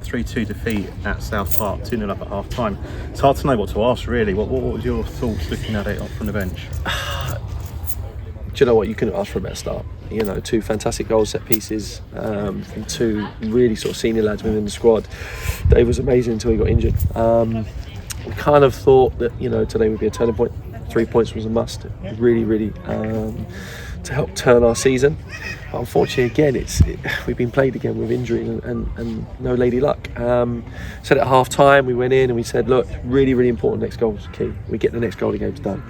3-2 defeat at South Park, 2-0 up at half time. It's hard to know what to ask, really. What was your thoughts looking at it from the bench? Do you know what? You couldn't ask for a better start. You know, 2 fantastic goals, set pieces from 2 really sort of senior lads within the squad. Dave was amazing until he got injured. We kind of thought that, you know, today would be a turning point. 3 points was a must. Really, to help turn our season. But unfortunately, again, we've been plagued again with injuries and no lady luck. Said at half time, we went in and we said, look, really important, next goal is key. We get the next goal, the game's done.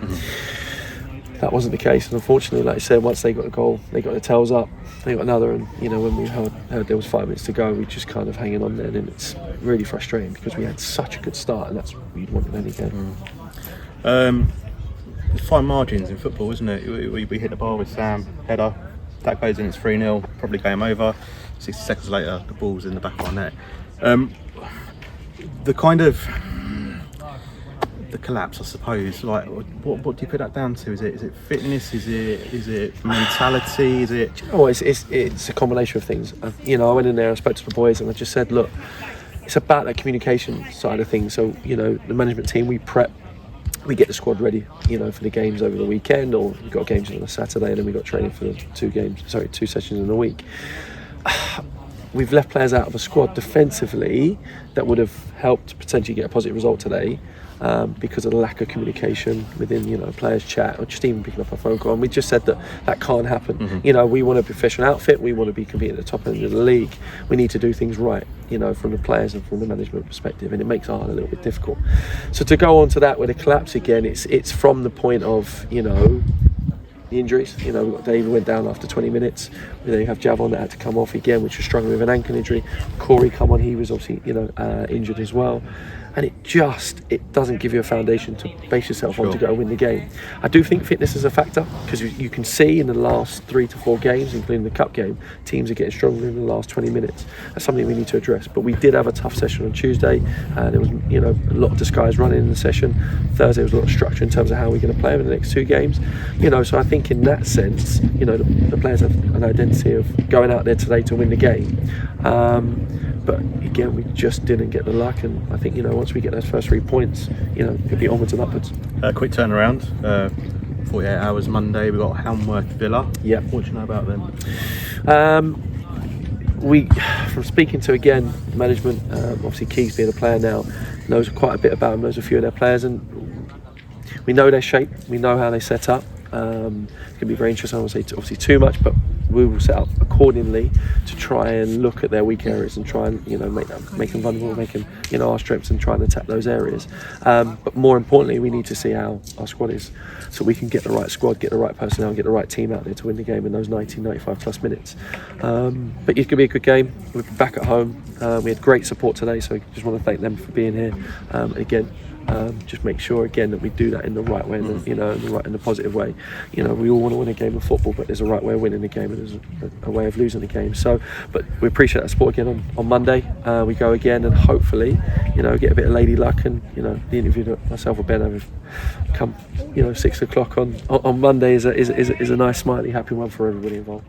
That wasn't the case, and unfortunately, like I said, once they got a goal, they got their tails up, they got another, and you know, when we heard there was 5 minutes to go, we just kind of hanging on there, and it's really frustrating because we had such a good start, and that's what you'd want in any game. There's fine margins in football, isn't it? We hit the bar with Sam, header, that goes in, it's 3-0, probably game over. 60 seconds later, the ball's in the back of our net. The kind of the collapse, I suppose. Like, what do you put that down to? Is it fitness? Is it mentality? Is it? Oh, it's a combination of things. You know, I went in there, I spoke to the boys, and I just said, look, it's about that communication side of things. So, you know, the management team, we prep. We get the squad ready, you know, for the games over the weekend, or we've got games on a Saturday, and then we've got training for the 2 sessions in a week. We've left players out of a squad defensively that would have helped potentially get a positive result today, because of the lack of communication within, you know, players' chat, or just even picking up a phone call. And we just said that can't happen. You know, we want a professional outfit, we want to be competing at the top end of the league. We need to do things right, you know, from the players and from the management perspective, and it makes our a little bit difficult. So to go on to that with a collapse again, it's from the point of, you know, the injuries. You know, we've got David went down after 20 minutes. We then have Javon that had to come off again, which was struggling with an ankle injury. Corey come on, he was obviously, you know, injured as well. And it doesn't give you a foundation to base yourself on to go win the game. I do think fitness is a factor, because you can see in the last 3 to 4 games, including the cup game, teams are getting stronger in the last 20 minutes. That's something we need to address. But we did have a tough session on Tuesday. There was, you know, a lot of disguise running in the session. Thursday was a lot of structure in terms of how we're going to play over the next 2 games. You know, so I think in that sense, you know, the players have an identity of going out there today to win the game. But again, we just didn't get the luck, and I think, you know, once we get those first 3 points, you know, it'll be onwards and upwards. Quick turnaround, 48 hours Monday, we've got Helmworth Villa. Yeah. What do you know about them? From speaking to, again, management, obviously Keys being a player now, knows quite a bit about them, knows a few of their players, and we know their shape, we know how they set up. It's going to be very interesting. I won't say obviously too much, but we will set up accordingly to try and look at their weak areas and try and, you know, make them vulnerable, make them, you know, our strengths, and try and attack those areas. But more importantly, we need to see how our squad is, so we can get the right squad, get the right personnel, get the right team out there to win the game in those 95 plus minutes. But it's going to be a good game. We're back at home. We had great support today, so I just want to thank them for being here. Again, just make sure again that we do that in the right way, and, you know, in the positive way. You know, we all want to win a game of football, but there's a right way of winning the game, and there's a way of losing the game. So, but we appreciate that support again on Monday. We go again, and hopefully, you know, get a bit of lady luck, and, you know, the interview that myself or Ben have come, you know, 6 o'clock on Monday is a nice, smiley, happy one for everybody involved.